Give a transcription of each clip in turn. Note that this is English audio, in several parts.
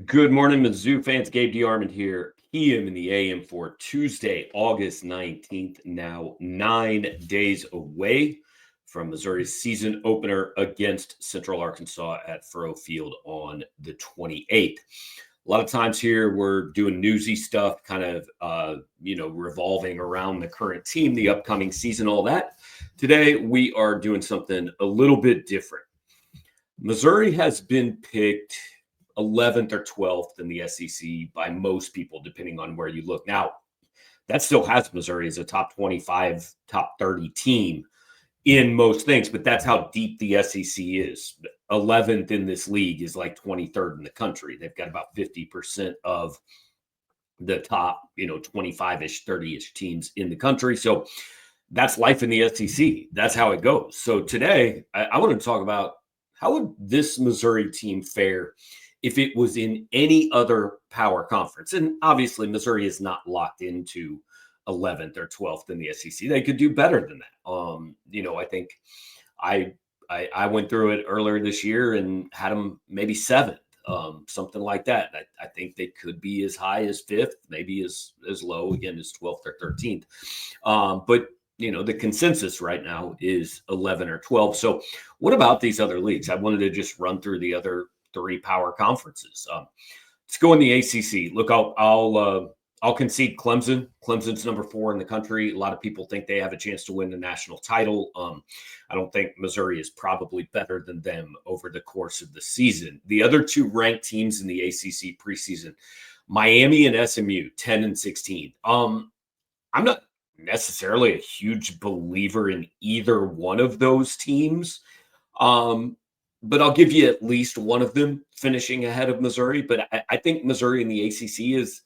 Good morning, Mizzou fans. Gabe DeArmond here, PM in the AM for Tuesday, August 19th. Now 9 days away from Missouri's season opener against Central Arkansas at Furrow Field on the 28th. A lot of times here we're doing newsy stuff, kind of, revolving around the current team, the upcoming season, all that. Today we are doing something a little bit different. Missouri has been picked 11th or 12th in the SEC by most people, depending on where you look. Now, that still has Missouri as a top 25, top 30 team in most things, but that's how deep the SEC is. 11th in this league is like 23rd in the country. They've got about 50% of the top, 25-ish, 30-ish teams in the country. So that's life in the SEC. That's how it goes. So today, I want to talk about how would this Missouri team fare if it was in any other power conference. And obviously, Missouri is not locked into 11th or 12th in the SEC. They could do better than that. I think I went through it earlier this year and had them maybe 7th, something like that. I think they could be as high as 5th, maybe as low again as 12th or 13th. But the consensus right now is 11 or 12. So what about these other leagues? I wanted to just run through the other 3 power conferences. Let's go in the ACC. Look, I'll concede Clemson. Clemson's number 4 in the country. A lot of people think they have a chance to win the national title. I don't think Missouri is probably better than them over the course of the season. The other 2 ranked teams in the ACC preseason, Miami and SMU, 10 and 16. I'm not necessarily a huge believer in either one of those teams. But I'll give you at least one of them finishing ahead of Missouri. But I think Missouri in the ACC is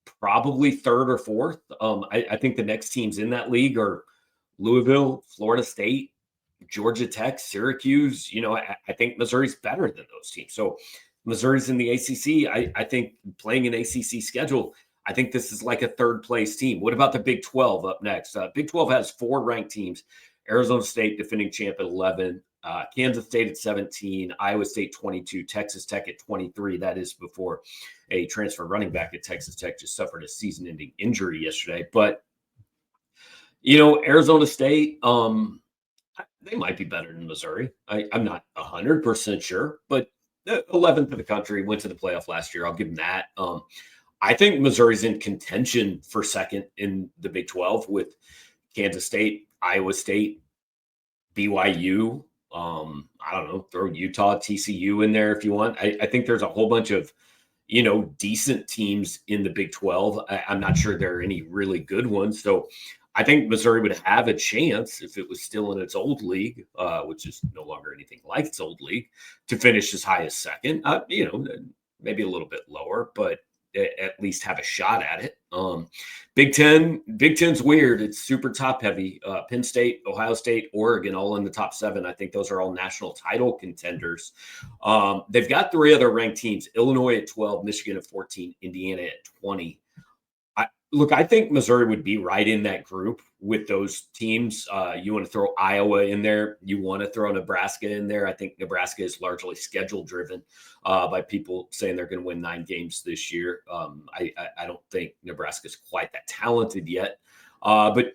probably 3rd or 4th. I think the next teams in that league are Louisville, Florida State, Georgia Tech, Syracuse. I think Missouri's better than those teams. So Missouri's in the ACC. I think playing an ACC schedule, I think this is like a 3rd place team. What about the Big 12 up next? Big 12 has 4 ranked teams. Arizona State, defending champ, at 11. Kansas State at 17, Iowa State 22, Texas Tech at 23. That is before a transfer running back at Texas Tech just suffered a season-ending injury yesterday. But, Arizona State, they might be better than Missouri. I'm not 100% sure, but 11th in the country, went to the playoff last year. I'll give them that. I think Missouri's in contention for 2nd in the Big 12 with Kansas State, Iowa State, BYU. I don't know, throw Utah, TCU in there if you want. I think there's a whole bunch of, decent teams in the Big 12. I'm not sure there are any really good ones. So I think Missouri would have a chance if it was still in its old league, which is no longer anything like its old league, to finish as high as 2nd. Maybe a little bit lower, but at least have a shot at it. Big Ten's weird. It's super top heavy. Penn State, Ohio State, Oregon, all in the top 7. I think those are all national title contenders. They've got 3 other ranked teams: Illinois at 12, Michigan at 14, Indiana at 20. I think Missouri would be right in that group with those teams. You want to throw Iowa in there. You want to throw Nebraska in there. I think Nebraska is largely schedule driven by people saying they're going to win 9 games this year. I don't think Nebraska is quite that talented yet. But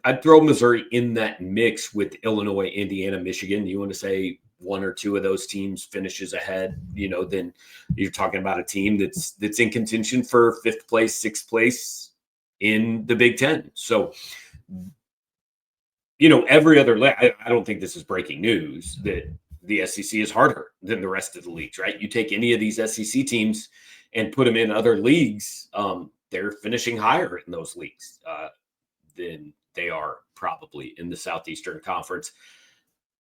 I'd throw Missouri in that mix with Illinois, Indiana, Michigan. You want to say 1 or 2 of those teams finishes ahead, then you're talking about a team that's in contention for 5th place, 6th place in the Big Ten. So, every other, I don't think this is breaking news that the SEC is harder than the rest of the leagues, right? You take any of these SEC teams and put them in other leagues, they're finishing higher in those leagues than they are probably in the Southeastern Conference.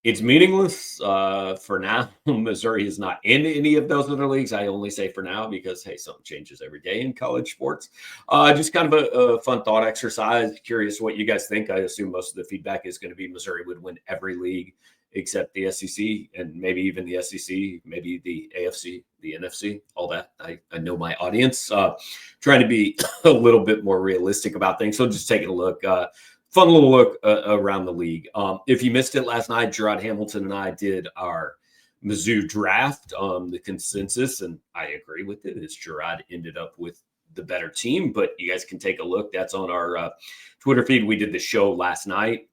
It's meaningless for now. Missouri is not in any of those other leagues. I only say for now because, hey, something changes every day in college sports. Just kind of a fun thought exercise. Curious what you guys think. I assume most of the feedback is going to be Missouri would win every league except the SEC and maybe even the SEC, maybe the AFC, the NFC, all that. I know my audience. Trying to be a little bit more realistic about things. So just taking a look. Fun little look around the league. If you missed it last night, Gerard Hamilton and I did our Mizzou draft. The consensus, and I agree with it, is Girard ended up with the better team, but you guys can take a look. That's on our Twitter feed. We did the show last night.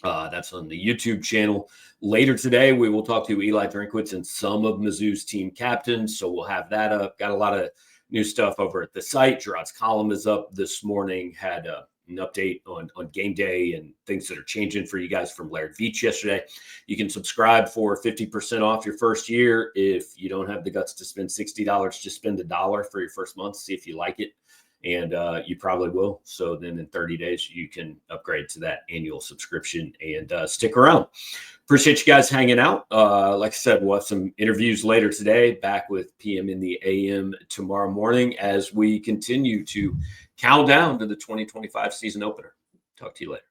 That's on the YouTube channel. Later today, we will talk to Eli Drinkwitz and some of Mizzou's team captains. So we'll have that up. Got a lot of new stuff over at the site. Girard's column is up this morning. Had an update on game day and things that are changing for you guys from Laird Veach yesterday. You can subscribe for 50% off your first year. If you don't have the guts to spend $60, just spend $1 for your first month. See if you like it. And you probably will. So then in 30 days, you can upgrade to that annual subscription and stick around. Appreciate you guys hanging out. Like I said, we'll have some interviews later today, back with PM in the AM tomorrow morning as we continue to count down to the 2025 season opener. Talk to you later.